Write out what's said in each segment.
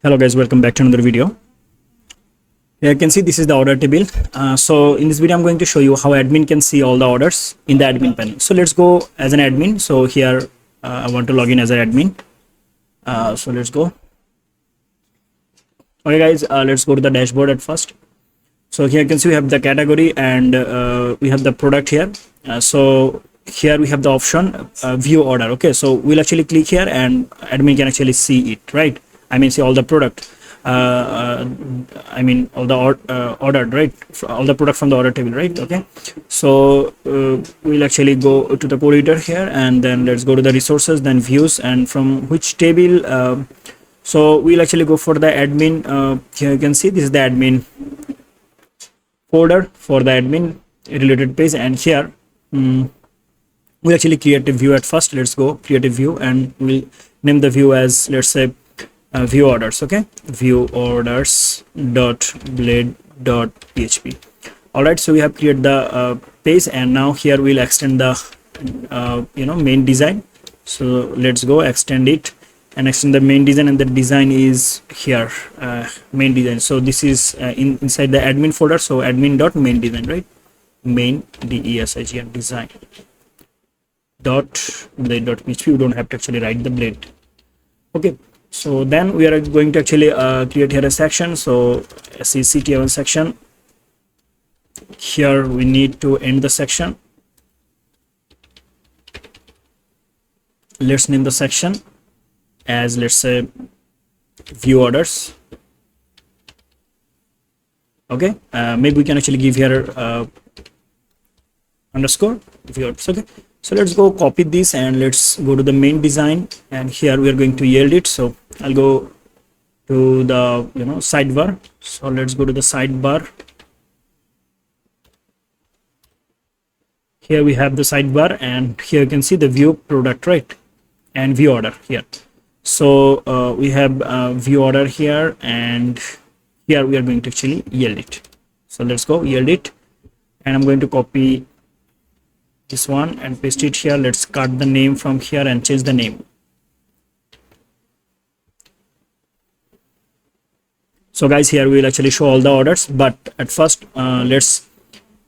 Hello guys, welcome back to another video. Here you can see this is the order table. So in this video I'm going to show you how admin can see all the orders in the admin panel. So let's go as an admin. So here I want to log in as an admin. So let's go. Okay guys, let's go to the dashboard at first. So here you can see we have the category and we have the product here. So here we have the option view order. Okay, so we'll actually click here and admin can actually see it, right? I mean, see all the product. I mean all the ordered, right? All the product from the order table, right? Okay, so we'll actually go to the code editor here and then let's go to the resources, then views, and from which table. So we'll actually go for the admin. Here you can see this is the admin folder for the admin related page, and here we'll actually create a view at first. Let's go create a view and we'll name the view as, let's say, view orders. Okay, view orders dot blade dot php. All right, so we have created the page, and now here we'll extend the main design. So let's go extend it and extend the main design, and the design is here, main design. So this is inside the admin folder, so admin dot main design, right? Main design design dot blade dot php. You don't have to actually write the blade. Okay, so then we are going to actually create here a section. So CTL section. Here we need to end the section. Let's name the section as, let's say, view orders. Okay, maybe we can actually give here underscore view orders. Okay, so let's go copy this and let's go to the main design, and here we are going to yield it. So I'll go to the sidebar. So let's go to the sidebar. Here we have the sidebar, and here you can see the view product, right, and view order here. So we have view order here, and here we are going to actually yield it. So let's go yield it, and I'm going to copy this one and paste it here. Let's cut the name from here and change the name. So guys, here we'll actually show all the orders, but at first let's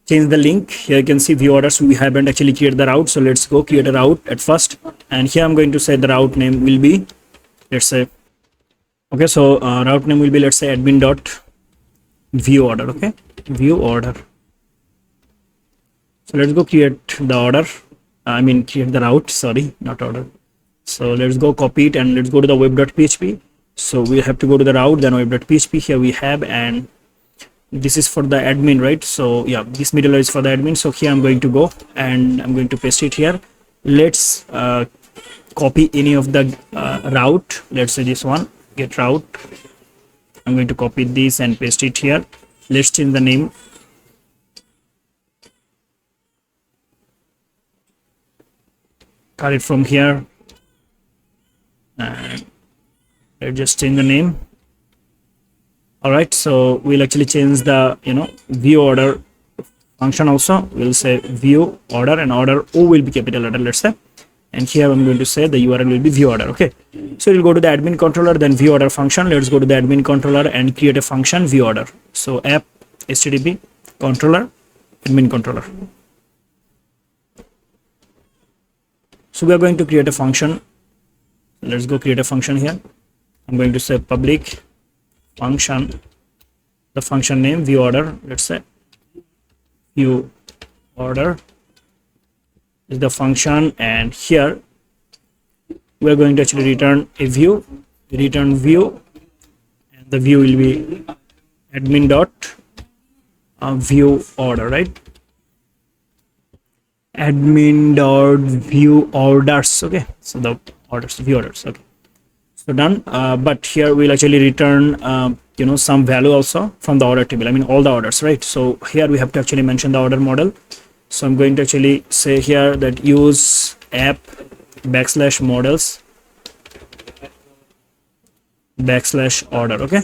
change the link. Here you can see view orders. We haven't actually created the route, so let's go create a route at first, and here I'm going to say the route name will be, let's say, okay, so route name will be, let's say, admin dot view order. Okay, view order. So let's go create the order. I mean create the route, sorry, not order. So let's go copy it and let's go to the web.php. So we have to go to the route, then web.php. Here we have, and this is for the admin, right? So yeah, this middle is for the admin. So here I'm going to go and I'm going to paste it here. Let's copy any of the route. Let's say this one, get route. I'm going to copy this and paste it here. Let's change the name. Cut it from here, and let's just change the name. All right, so we'll actually change the view order function also. We'll say view order, and order O will be capital letter, let's say, and here I'm going to say the URL will be view order. Okay, so we'll go to the admin controller, then view order function. Let's go to the admin controller and create a function view order. So app http controller admin controller. So we are going to create a function. Let's go create a function here. I'm going to say public function, the function name view order. Let's say view order is the function, and here we are going to actually return a view, return view, and the view will be admin dot view order, right? Admin dot view orders. Okay, so the orders, view orders. Okay, so done. But here we'll actually return some value also from the order table. I mean all the orders, right? So here we have to actually mention the order model. So I'm going to actually say here that use app backslash models backslash order. Okay,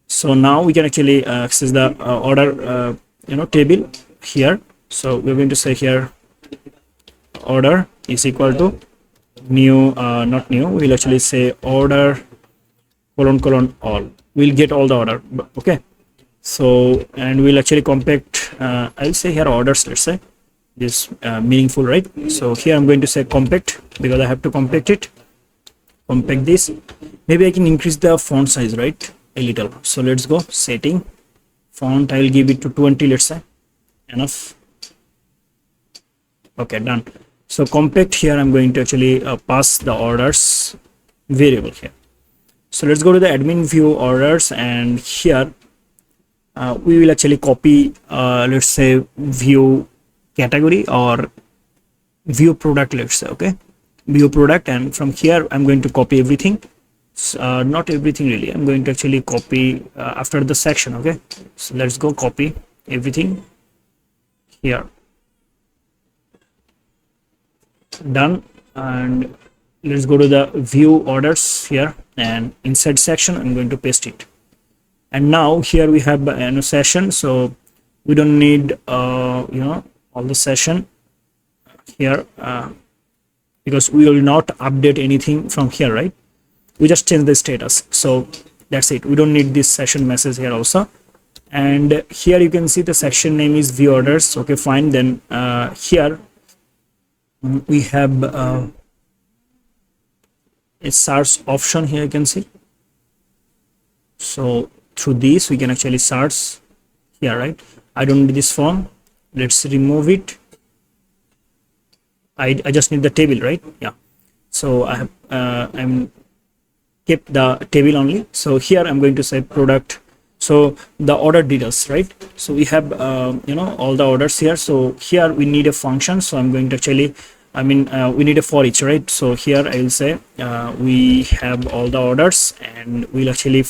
so now we can actually access the order table here. So we're going to say here order is equal to new, not new, we'll actually say order colon all, we'll get all the order. Okay, so and we'll actually compact I'll say here orders, let's say this meaningful, right? So here I'm going to say compact because I have to compact it. Compact this. Maybe I can increase the font size, right, a little. So let's go setting font, I'll give it to 20, let's say. Enough. Okay, done. So compact, here I'm going to actually pass the orders variable here. So let's go to the admin view orders, and here we will actually copy let's say view category or view product, let's say. Okay, view product, and from here I'm going to copy everything. Not everything really, I'm going to actually copy after the section. Okay, so let's go copy everything here. Done. And let's go to the view orders here, and inside section I'm going to paste it. And now here we have a session, so we don't need all the session here because we will not update anything from here, right? We just change the status, so that's it. We don't need this session message here also. And here you can see the section name is view orders. Okay, fine. Then here we have a search option here, you can see. So through this we can actually search here, right? I don't need this form, let's remove it. I just need the table, right? Yeah, so I have I'm kept the table only. So here I'm going to say product, so the order details, right? So we have all the orders here. So here we need a function, so I'm going to actually we need a for each, right? So here I will say we have all the orders, and we'll actually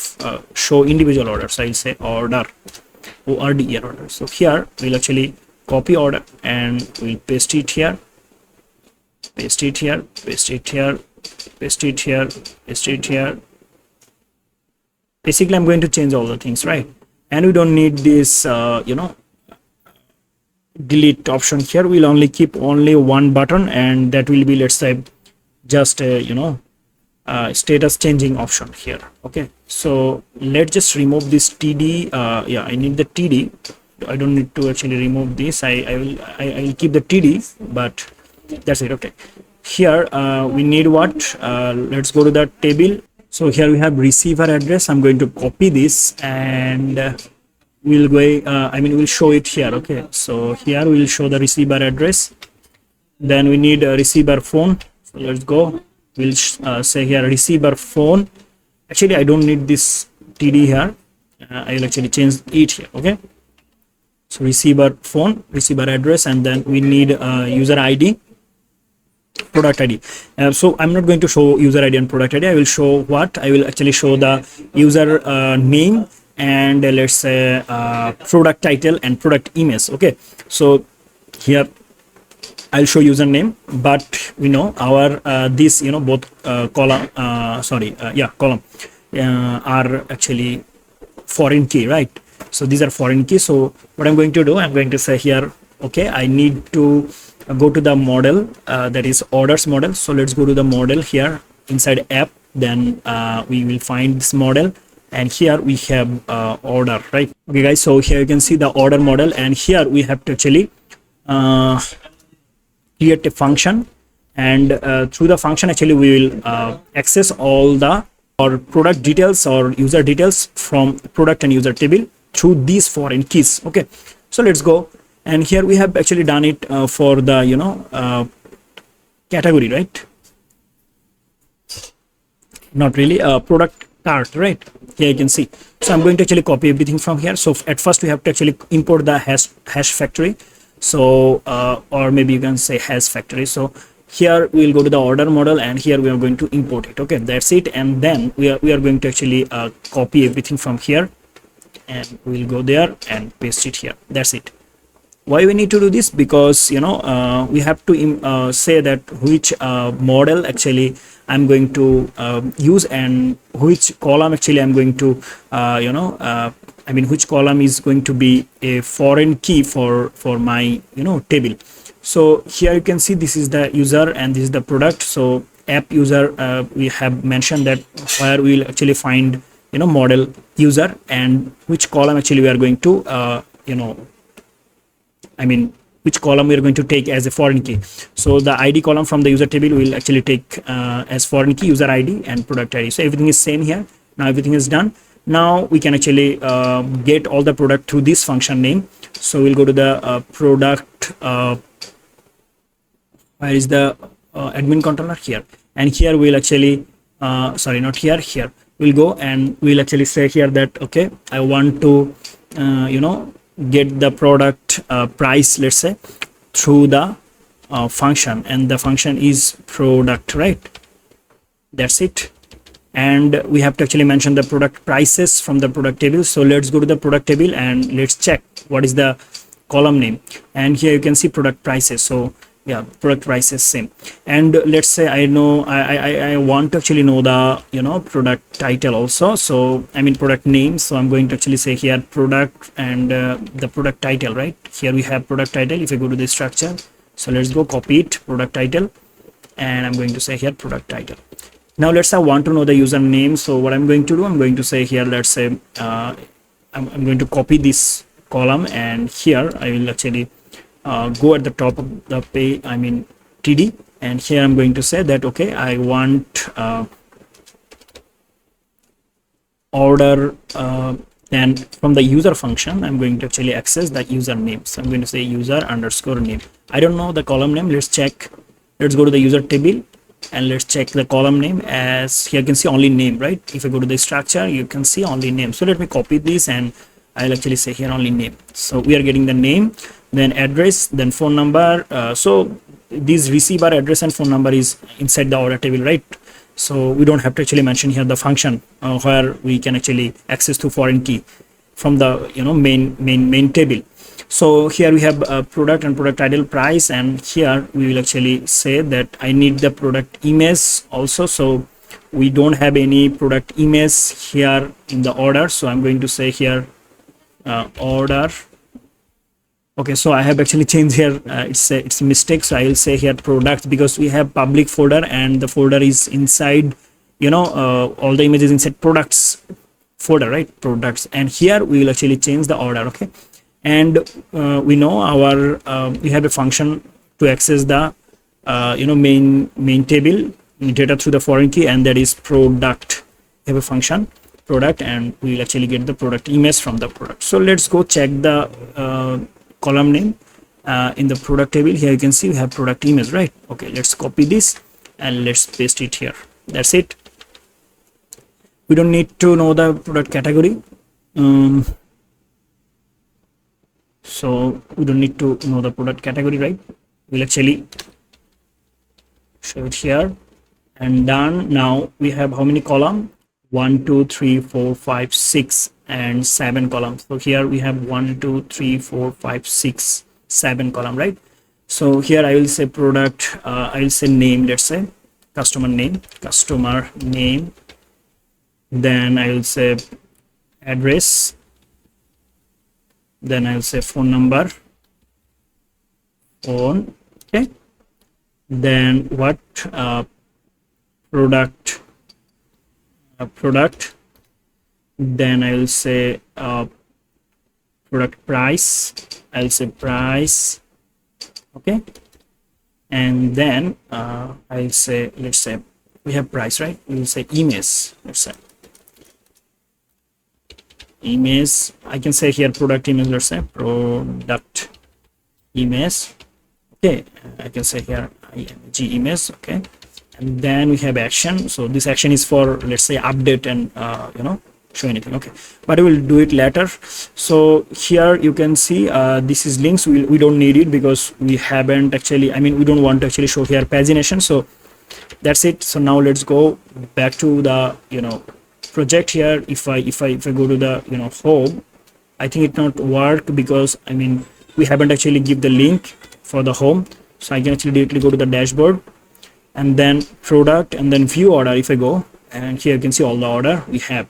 show individual orders. I'll say order, order. So here we'll actually copy order, and we'll paste it here, paste it here, paste it here, paste it here, paste it here. Basically I'm going to change all the things, right? And we don't need this delete option here. We'll only keep only one button, and that will be, let's say, just a status changing option here. Okay, so let's just remove this td. Yeah, I need the td. I don't need to actually remove this. I'll keep the td, but that's it. Okay, here we need what? Let's go to the table. So here we have receiver address. I'm going to copy this, and we'll go we'll show it here. Okay, so here we'll show the receiver address. Then we need a receiver phone. So let's go, we'll say here receiver phone. Actually I don't need this td here. I'll actually change it here. Okay, so receiver phone, receiver address, and then we need user id, product id. So I'm not going to show user id and product id. I will show what? I will actually show the user name, and let's say product title and product image. Okay, so here I'll show username, but we know our this both column column are actually foreign key, right? So these are foreign key. So what I'm going to do, I'm going to say here, okay, I need to go to the model, that is orders model. So let's go to the model here inside app. Then we will find this model, and here we have order, right? Okay guys, so here you can see the order model, and here we have to actually create a function, and through the function actually we will access all the product details or user details from product and user table through these foreign keys. Okay, so let's go, and here we have actually done it for the category, right? Not really product cart, right? Here you can see. So I'm going to actually copy everything from here. So at first we have to actually import the hash factory. So or maybe you can say hash factory. So here we'll go to the order model, and here we are going to import it. Okay, that's it. And then we are going to actually copy everything from here, and we'll go there and paste it here. That's it. Why we need to do this? Because we have to say that which model actually I'm going to use, and which column actually I'm going to which column is going to be a foreign key for my table. So here you can see this is the user and this is the product. So app user, we have mentioned that where we will actually find, you know, model user, and which column actually we are going to you know, I mean, which column we are going to take as a foreign key. So the ID column from the user table will actually take as foreign key user ID and product ID. So everything is same here. Now everything is done. Now we can actually get all the product through this function name. So we'll go to the product, where is the admin controller? Here. And here we'll actually sorry, not here, here we'll go and we'll actually say here that, okay, I want to you know, get the product price, let's say, through the function, and the function is product, right? That's it. And we have to actually mention the product prices from the product table. So let's go to the product table and let's check what is the column name. And here you can see product prices. So yeah, product prices same. And let's say I know I want to actually know the, you know, product title also. So I mean product name. So I'm going to actually say here product and the product title, right? Here we have product title. If I go to the structure, so let's go copy it, product title, and I'm going to say here product title. Now let's say I want to know the username. So what I'm going to do, I'm going to say here, let's say I'm going to copy this column, and here I will actually go at the top of the page, I mean TD, and here I'm going to say that, okay, I want order, and from the user function I'm going to actually access the username. So I'm going to say user underscore name. I don't know the column name. Let's check. Let's go to the user table and let's check the column name. As here you can see only name, right? If I go to the structure, you can see only name. So let me copy this and I'll actually say here only name. So we are getting the name, then address, then phone number. So this receiver address and phone number is inside the order table, right? So we don't have to actually mention here the function where we can actually access to foreign key from the, you know, main table. So here we have product and product title, price, and here we will actually say that I need the product image also. So we don't have any product image here in the order. So I'm going to say here order. Okay, so I have actually changed here. It's a mistake. So I will say here product, because we have public folder and the folder is inside, you know, all the images inside products folder, right? Products, and here we will actually change the order. Okay, and we know our we have a function to access the you know, main table data through the foreign key, and that is product. We have a function product, and we will actually get the product image from the product. So let's go check the column name in the product table. Here you can see we have product image, right? Okay, let's copy this and let's paste it here. That's it. We don't need to know the product category. So we don't need to know the product category, right? We'll actually show it here, and done. Now we have how many column? 1 2 3 4 5 6 and 7 columns. So here we have 1 2 3 4 5 6 7 column, right? So here I will say product, I will say name, let's say customer name, then I will say address, then I will say phone number, okay, then what product, then I will say product price, I'll say price, okay, and then I'll say, let's say we have price, right? We will say image, let's say image. I can say here product image, let's say product image, okay. I can say here img image, okay. And then we have action. So this action is for, let's say, update and you know, show anything, okay, but I will do it later. So here you can see this is links. We don't need it because we haven't actually, I mean, we don't want to actually show here pagination. So that's it. So now let's go back to the, you know, project here. If I go to the, you know, home, I think it not work because, I mean, we haven't actually give the link for the home. So I can actually directly go to the dashboard and then product and then view order. If I go, and here you can see all the order we have.